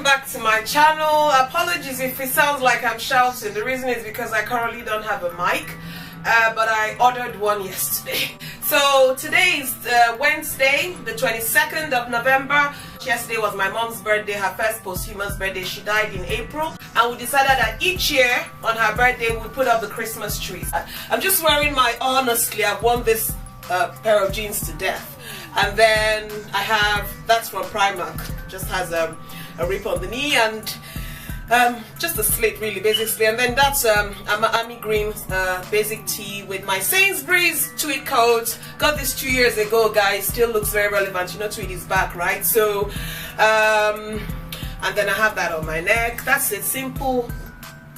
back to my channel. Apologies if it sounds like I'm shouting. The reason is because I currently don't have a mic, but I ordered one yesterday. So today is Wednesday, the 22nd of November. Yesterday was my mom's birthday, her first posthumous birthday. She died in April, and we decided that each year on her birthday we put up the Christmas trees. I'm just wearing my, honestly, I've worn this pair of jeans to death. And then I have, that's from Primark, just has a rip on the knee and just a slit, really, basically. And then that's an army green basic tee with my Sainsbury's tweed coat. Got this 2 years ago, guys. Still looks very relevant. You know, tweed is back, right? So and then I have that on my neck. That's it, simple.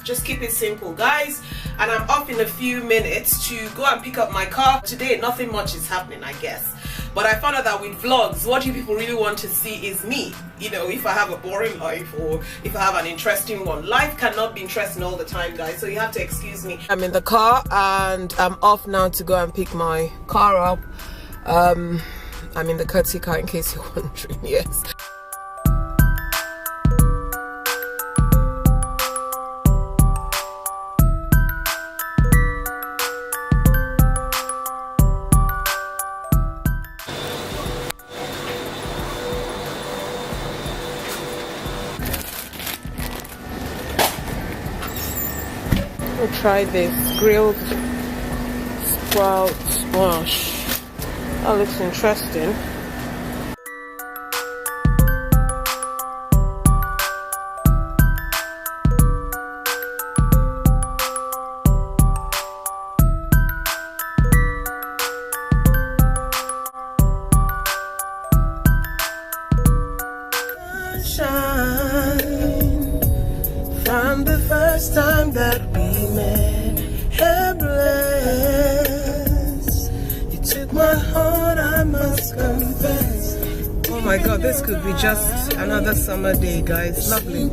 Just keep it simple, guys. And I'm off in a few minutes to go and pick up my car. Today nothing much is happening, I guess, but I found out that with vlogs, what you people really want to see is me. You know, if I have a boring life or if I have an interesting one. Life cannot be interesting all the time, guys, so you have to excuse me. I'm in the car and I'm off now to go and pick my car up. I'm in the courtesy car, in case you're wondering. Yes. We'll try this grilled sprout squash. That looks interesting. From the first time that we met, helpless, you took my heart, I must confess. Oh my god, this could be just another summer day, guys. Lovely.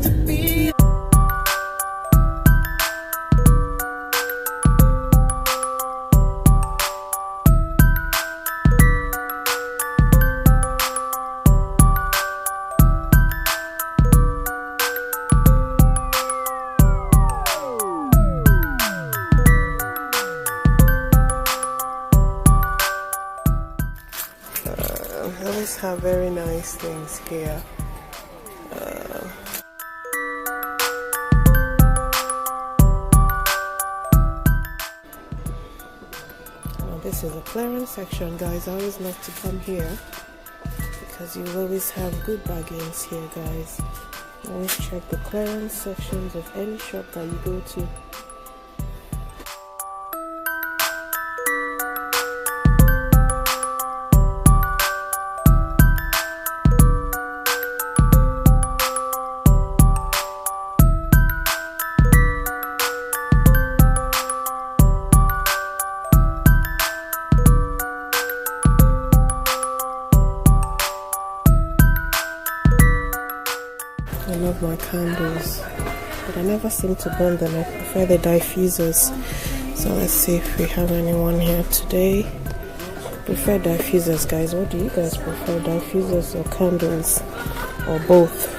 They always have very nice things here. Now this is a clearance section, guys. I always love to come here because you always have good bargains here, guys. Always check the clearance sections of any shop that you go to. I love my candles, but I never seem to burn them. I prefer the diffusers. So let's see if we have anyone here today. Prefer diffusers, guys. What do you guys prefer, diffusers or candles, or both?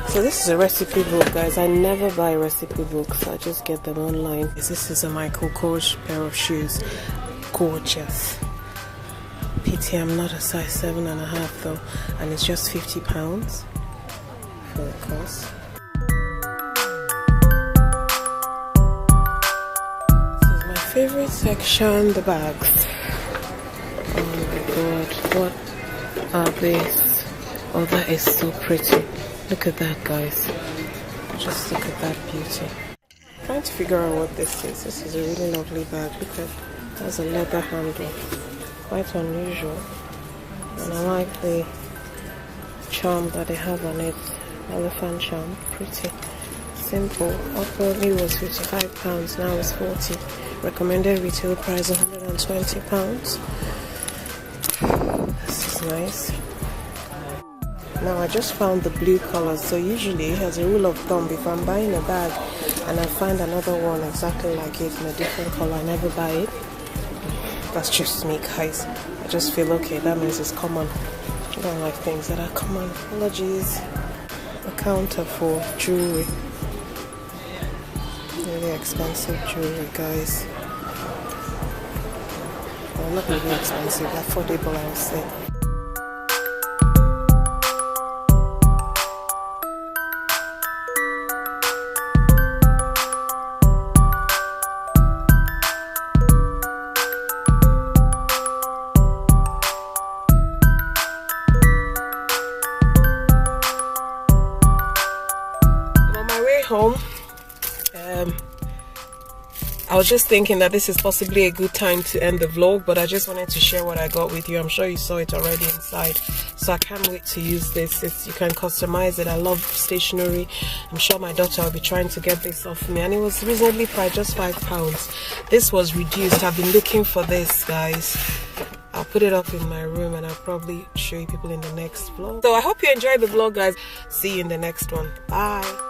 So this is a recipe book, guys. I never buy recipe books, I just get them online. This is a Michael Kors pair of shoes. Gorgeous. Pity I'm not a size 7.5 though, and it's just £50 for the cost. This is my favorite section, the bags. Oh my god, what are these? Oh, that is so pretty. Look at that, guys. Just look at that beauty. trying to figure out what this is. This is a really lovely bag. Look at it. Has a leather handle. Quite unusual. And I like the charm that they have on it. Elephant charm. Pretty simple. Upwardly was £55, now it's 40. Recommended retail price £120. This is nice. Now I just found the blue color. So usually, as a rule of thumb, if I'm buying a bag and I find another one exactly like it in a different color, I never buy it. That's just me, guys. I just feel okay, that means it's common. I don't like things that are common. Apologies. A counter for jewelry. Really expensive jewelry, guys. Well, not really expensive, affordable, I would say. Home. I was just thinking that this is possibly a good time to end the vlog, but I just wanted to share what I got with you. I'm sure you saw it already inside, so I can't wait to use this. You can customize it. I love stationery. I'm sure my daughter will be trying to get this off me, and it was reasonably priced, just £5. This was reduced. I've been looking for this, guys. I'll put it up in my room and I'll probably show you people in the next vlog. So I hope you enjoyed the vlog, guys. See you in the next one. Bye.